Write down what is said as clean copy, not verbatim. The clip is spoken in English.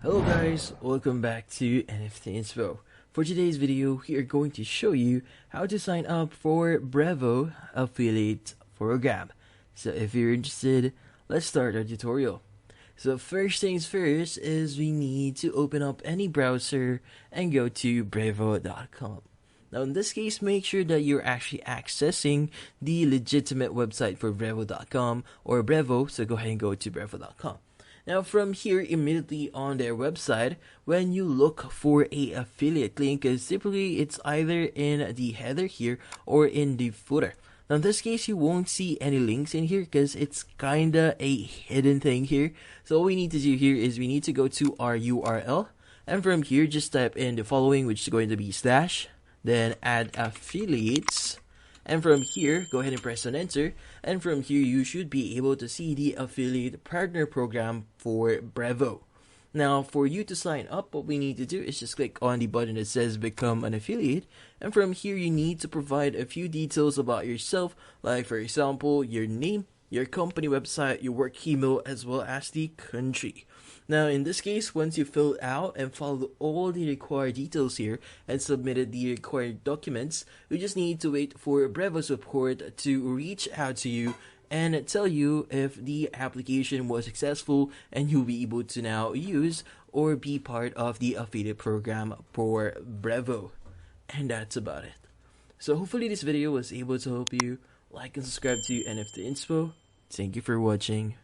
Hello guys, welcome back to NFT Inspo. For today's video, we are going to show you how to sign up for Brevo affiliate program. So if you're interested, let's start our tutorial. So first things first is we need to open up any browser and go to brevo.com. Now in this case, make sure that you're actually accessing the legitimate website for brevo.com or Brevo, so go ahead and go to brevo.com. Now from here, immediately on their website, when you look for a affiliate link, because typically it's either in the header here or in the footer. Now in this case, you won't see any links in here because it's kinda a hidden thing here. So all we need to do here is we need to go to our URL, and from here just type in the following, which is going to be slash, then add affiliates. And from here, go ahead and press on enter. And from here, you should be able to see the affiliate partner program for Brevo. Now, for you to sign up, what we need to do is just click on the button that says become an affiliate. And from here, you need to provide a few details about yourself, like for example, your name, your company website, your work email, as well as the country. Now in this case, once you fill out and follow all the required details here and submitted the required documents, you just need to wait for Brevo support to reach out to you and tell you if the application was successful and you'll be able to now use or be part of the affiliate program for Brevo. And that's about it. So hopefully this video was able to help you. Like and subscribe to NFT Inspo. Thank you for watching.